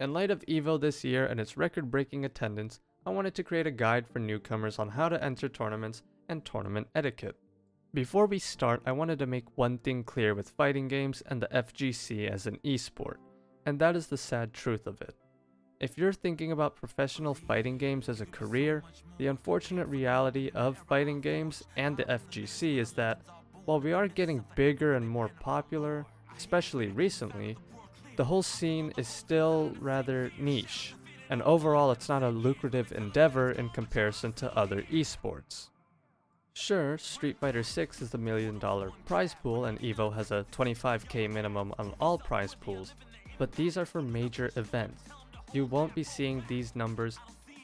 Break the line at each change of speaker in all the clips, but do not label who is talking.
In light of EVO this year and its record-breaking attendance, I wanted to create a guide for newcomers on how to enter tournaments and tournament etiquette. Before we start, I wanted to make one thing clear with fighting games and the FGC as an esport, and that is the sad truth of it. If you're thinking about professional fighting games as a career, the unfortunate reality of fighting games and the FGC is that, while we are getting bigger and more popular, especially recently, the whole scene is still rather niche, and overall it's not a lucrative endeavor in comparison to other esports. Sure, Street Fighter 6 is the $1 million prize pool and EVO has a 25k minimum on all prize pools, but these are for major events. You won't be seeing these numbers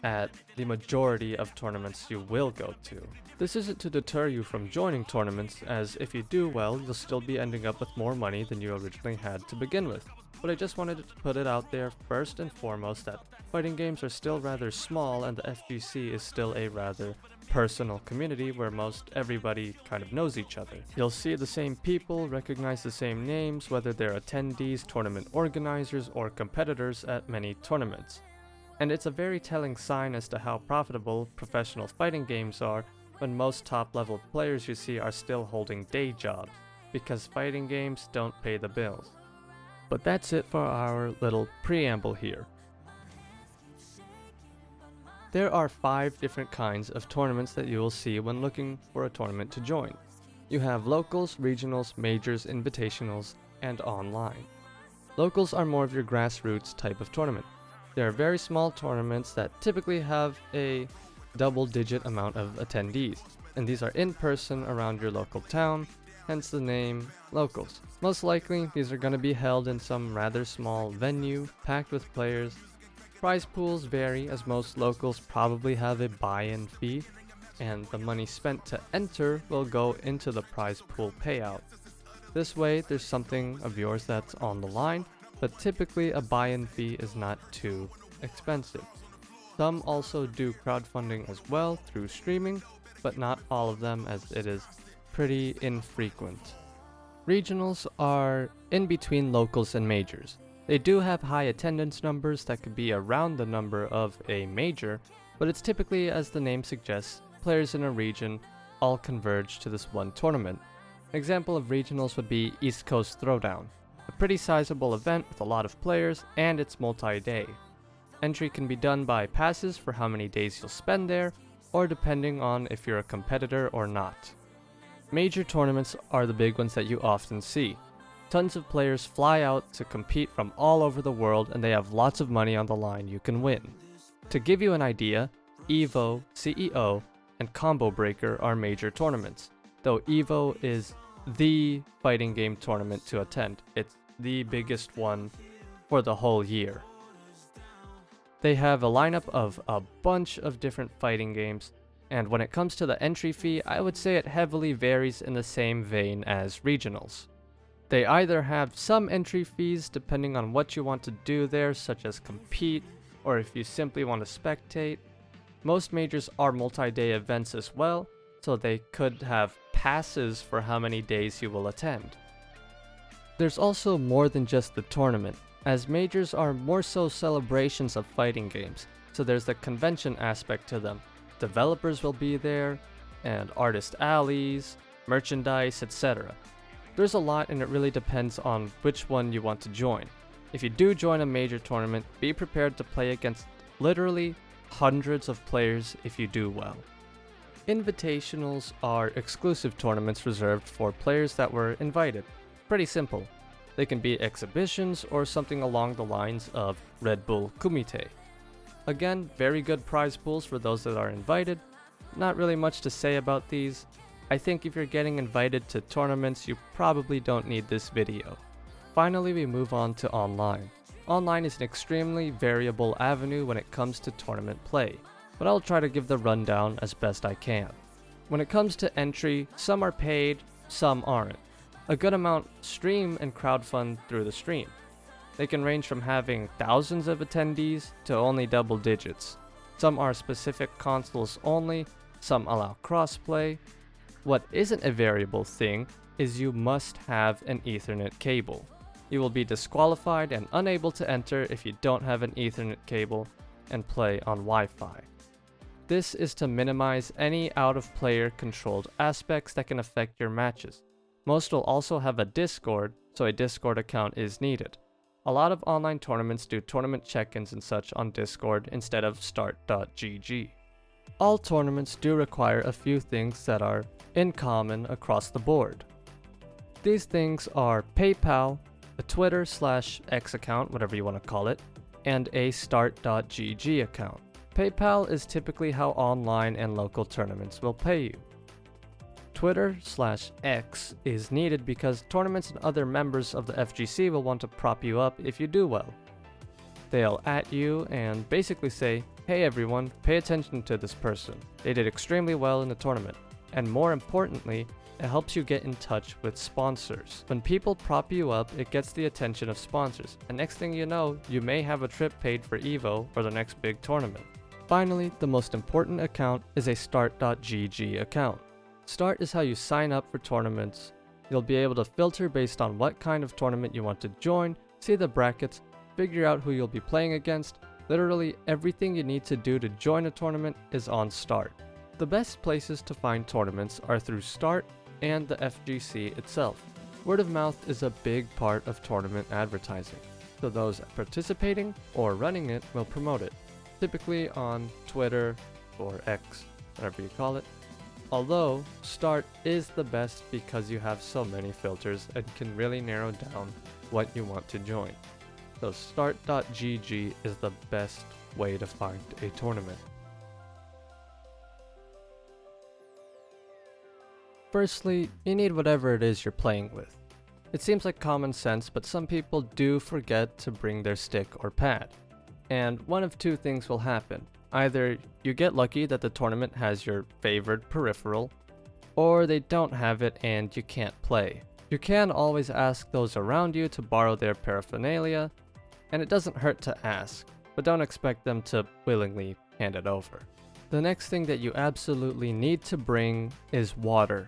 at the majority of tournaments you will go to. This isn't to deter you from joining tournaments, as if you do well, you'll still be ending up with more money than you originally had to begin with. But I just wanted to put it out there first and foremost that fighting games are still rather small and the FGC is still a rather personal community where most everybody kind of knows each other. You'll see the same people, recognize the same names, whether they're attendees, tournament organizers, or competitors at many tournaments. And it's a very telling sign as to how profitable professional fighting games are when most top-level players you see are still holding day jobs, because fighting games don't pay the bills. But that's it for our little preamble here. There are 5 different kinds of tournaments that you will see when looking for a tournament to join. You have locals, regionals, majors, invitationals, and online. Locals are more of your grassroots type of tournament. They are very small tournaments that typically have a double-digit amount of attendees, and these are in person around your local town, hence the name locals. Most likely, these are going to be held in some rather small venue, packed with players. Prize pools vary, as most locals probably have a buy-in fee, and the money spent to enter will go into the prize pool payout. This way, there's something of yours that's on the line, but typically a buy-in fee is not too expensive. Some also do crowdfunding as well through streaming, but not all of them, as it is pretty infrequent. Regionals are in between locals and majors. They do have high attendance numbers that could be around the number of a major, but it's typically, as the name suggests, players in a region all converge to this one tournament. An example of regionals would be East Coast Throwdown, a pretty sizable event with a lot of players, and it's multi-day. Entry can be done by passes for how many days you'll spend there, or depending on if you're a competitor or not. Major tournaments are the big ones that you often see. Tons of players fly out to compete from all over the world, and they have lots of money on the line you can win. To give you an idea, EVO, CEO, and Combo Breaker are major tournaments, though EVO is the fighting game tournament to attend. It's the biggest one for the whole year. They have a lineup of a bunch of different fighting games, and when it comes to the entry fee, I would say it heavily varies in the same vein as regionals. They either have some entry fees depending on what you want to do there, such as compete, or if you simply want to spectate. Most majors are multi-day events as well, so they could have passes for how many days you will attend. There's also more than just the tournament, as majors are more so celebrations of fighting games, so there's the convention aspect to them. Developers will be there, and artist alleys, merchandise, etc. There's a lot, and it really depends on which one you want to join. If you do join a major tournament, be prepared to play against literally hundreds of players if you do well. Invitationals are exclusive tournaments reserved for players that were invited. Pretty simple. They can be exhibitions or something along the lines of Red Bull Kumite. Again, very good prize pools for those that are invited. Not really much to say about these. I think if you're getting invited to tournaments, you probably don't need this video. Finally, we move on to online. Online is an extremely variable avenue when it comes to tournament play, but I'll try to give the rundown as best I can. When it comes to entry, some are paid, some aren't. A good amount stream and crowdfund through the stream. They can range from having thousands of attendees to only double digits. Some are specific consoles only, some allow crossplay. What isn't a variable thing is you must have an Ethernet cable. You will be disqualified and unable to enter if you don't have an Ethernet cable and play on Wi-Fi. This is to minimize any out-of-player controlled aspects that can affect your matches. Most will also have a Discord, so a Discord account is needed. A lot of online tournaments do tournament check-ins and such on Discord instead of start.gg. All tournaments do require a few things that are in common across the board. These things are PayPal, a Twitter/X account, whatever you want to call it, and a start.gg account. PayPal is typically how online and local tournaments will pay you. Twitter/X is needed because tournaments and other members of the FGC will want to prop you up if you do well. They'll at you and basically say, "Hey everyone, pay attention to this person. They did extremely well in the tournament." And more importantly, it helps you get in touch with sponsors. When people prop you up, it gets the attention of sponsors, and next thing you know, you may have a trip paid for EVO or the next big tournament. Finally, the most important account is a start.gg account. Start is how you sign up for tournaments. You'll be able to filter based on what kind of tournament you want to join, see the brackets, figure out who you'll be playing against. Literally everything you need to do to join a tournament is on Start. The best places to find tournaments are through Start and the FGC itself. Word of mouth is a big part of tournament advertising, so those participating or running it will promote it, typically on Twitter or X, whatever you call it. Although, Start is the best because you have so many filters and can really narrow down what you want to join. So start.gg is the best way to find a tournament. Firstly, you need whatever it is you're playing with. It seems like common sense, but some people do forget to bring their stick or pad. And one of two things will happen. Either you get lucky that the tournament has your favored peripheral, or they don't have it and you can't play. You can always ask those around you to borrow their paraphernalia, and it doesn't hurt to ask, but don't expect them to willingly hand it over. The next thing that you absolutely need to bring is water.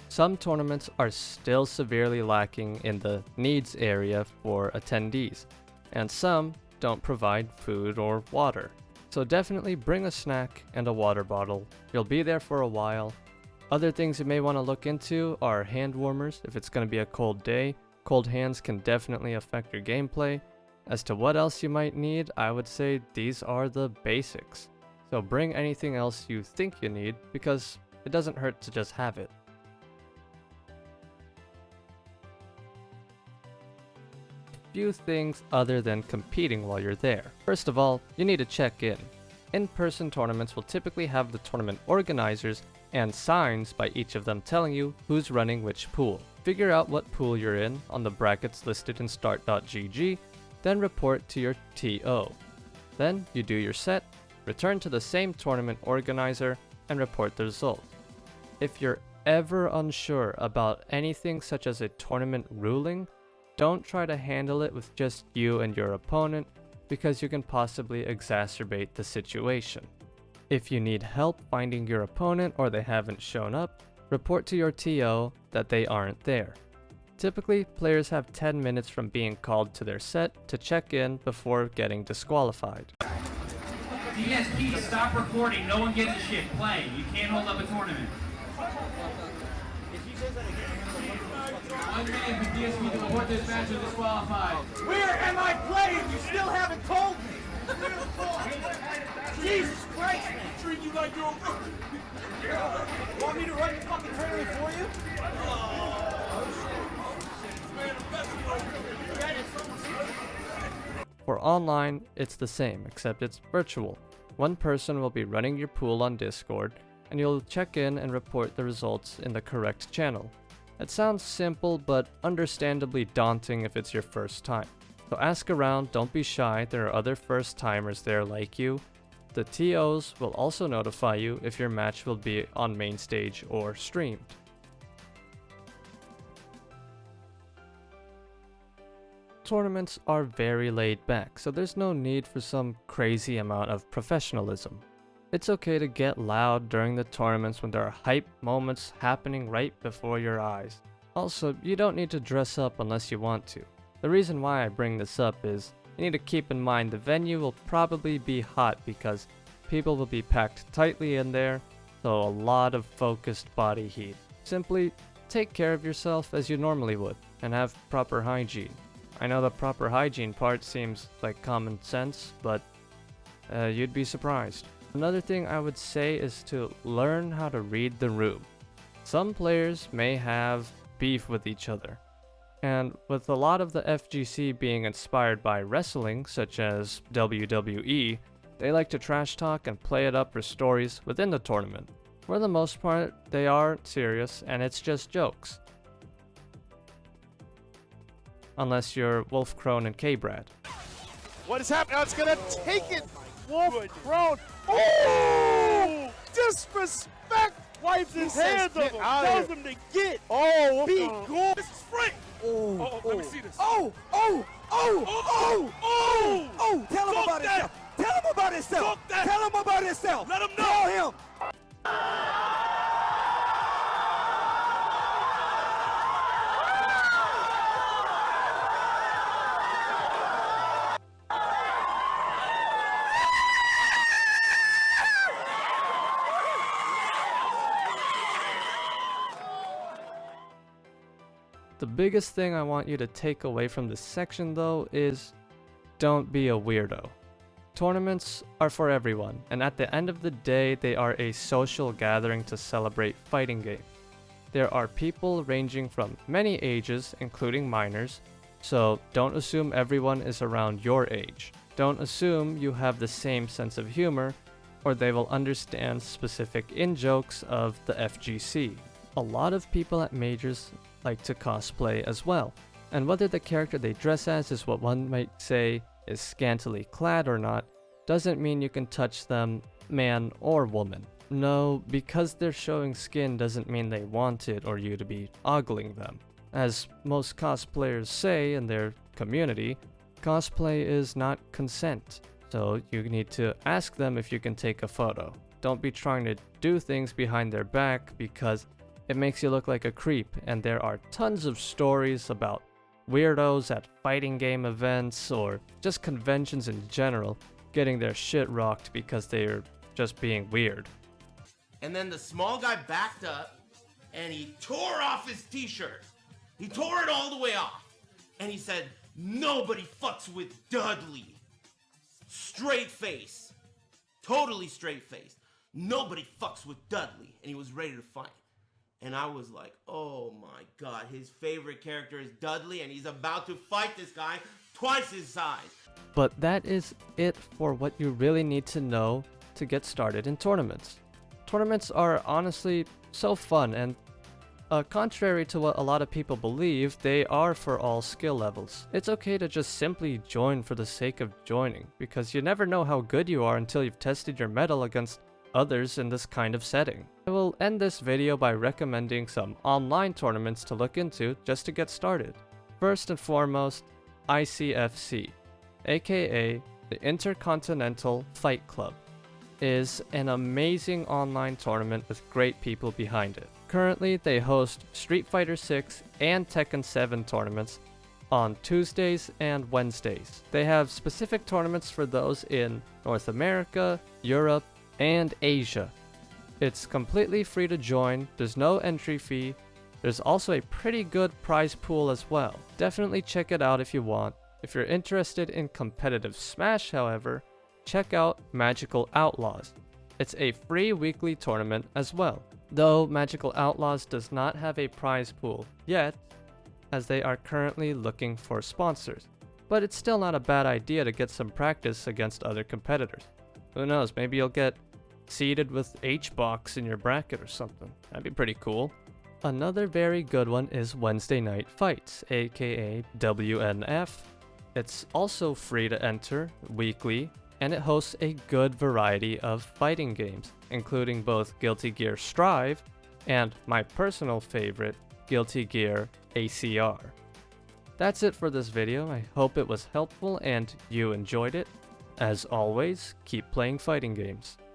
Some tournaments are still severely lacking in the needs area for attendees, and some don't provide food or water. So definitely bring a snack and a water bottle. You'll be there for a while. Other things you may want to look into are hand warmers if it's going to be a cold day. Cold hands can definitely affect your gameplay. As to what else you might need, I would say these are the basics. So bring anything else you think you need because it doesn't hurt to just have it. Few things other than competing while you're there. First of all, you need to check in. In-person tournaments will typically have the tournament organizers and signs by each of them telling you who's running which pool. Figure out what pool you're in on the brackets listed in start.gg, then report to your TO. Then you do your set, return to the same tournament organizer, and report the result. If you're ever unsure about anything such as a tournament ruling, don't try to handle it with just you and your opponent because you can possibly exacerbate the situation. If you need help finding your opponent or they haven't shown up, report to your TO that they aren't there. Typically, players have 10 minutes from being called to their set to check in before getting disqualified.
DSP, stop recording. No one gives a shit. Play. You can't hold up a tournament. 1 minute for DSP to report this match is disqualified.
Where am I playing? You still haven't told me. Jesus Christ, man. Treat you like you're a rookie. Want me to run the fucking tournament for you?
For online, it's the same, except it's virtual. One person will be running your pool on Discord, and you'll check in and report the results in the correct channel. It sounds simple, but understandably daunting if it's your first time. So ask around, don't be shy, there are other first timers there like you. The TOs will also notify you if your match will be on main stage or streamed. Tournaments are very laid back, so there's no need for some crazy amount of professionalism. It's okay to get loud during the tournaments when there are hype moments happening right before your eyes. Also, you don't need to dress up unless you want to. The reason why I bring this up is you need to keep in mind the venue will probably be hot because people will be packed tightly in there, so a lot of focused body heat. Simply take care of yourself as you normally would and have proper hygiene. I know the proper hygiene part seems like common sense, but you'd be surprised. Another thing I would say is to learn how to read the room. Some players may have beef with each other, and with a lot of the FGC being inspired by wrestling, such as WWE, they like to trash talk and play it up for stories within the tournament. For the most part, they aren't serious and it's just jokes. Unless you're Wolf Crone and K-Brad.
What is happening? Oh, it's gonna take it. Wolf Crone. Oh! Disrespect! Wipes his hands of him. Tells him to get. Oh, be good. This is free. Oh, let me see this. Oh! Tell him about himself. Tell him about himself. Tell him about himself. Let him know. Tell him.
The biggest thing I want you to take away from this section though is don't be a weirdo. Tournaments are for everyone, and at the end of the day they are a social gathering to celebrate fighting games. There are people ranging from many ages, including minors, so don't assume everyone is around your age. Don't assume you have the same sense of humor, or they will understand specific in-jokes of the FGC. A lot of people at majors like to cosplay as well, and whether the character they dress as is what one might say is scantily clad or not, doesn't mean you can touch them, man or woman. No, because they're showing skin doesn't mean they want it or you to be ogling them. As most cosplayers say in their community, cosplay is not consent, so you need to ask them if you can take a photo. Don't be trying to do things behind their back because it makes you look like a creep, and there are tons of stories about weirdos at fighting game events or just conventions in general getting their shit rocked because they're just being weird.
And then the small guy backed up and he tore off his t-shirt. He tore it all the way off. And he said, "Nobody fucks with Dudley." Straight face. Totally straight face. Nobody fucks with Dudley. And he was ready to fight. And I was like, oh my god, his favorite character is Dudley and he's about to fight this guy twice his size.
But that is it for what you really need to know to get started in tournaments. Tournaments are honestly so fun, and contrary to what a lot of people believe, they are for all skill levels. It's okay to just simply join for the sake of joining, because you never know how good you are until you've tested your mettle against others in this kind of setting. I will end this video by recommending some online tournaments to look into just to get started. First and foremost, ICFC, aka the Intercontinental Fight Club, is an amazing online tournament with great people behind it. Currently, they host Street Fighter 6 and Tekken 7 tournaments on Tuesdays and Wednesdays. They have specific tournaments for those in North America, Europe, and Asia. It's completely free to join, there's no entry fee, there's also a pretty good prize pool as well. Definitely check it out if you want. If you're interested in competitive Smash, however, check out Magical Outlaws. It's a free weekly tournament as well, though Magical Outlaws does not have a prize pool yet, as they are currently looking for sponsors. But it's still not a bad idea to get some practice against other competitors. Who knows, maybe you'll get seated with H-Box in your bracket or something. That'd be pretty cool. Another very good one is Wednesday Night Fights, aka WNF. It's also free to enter weekly, and it hosts a good variety of fighting games, including both Guilty Gear Strive and my personal favorite, Guilty Gear ACR. That's it for this video. I hope it was helpful and you enjoyed it. As always, keep playing fighting games.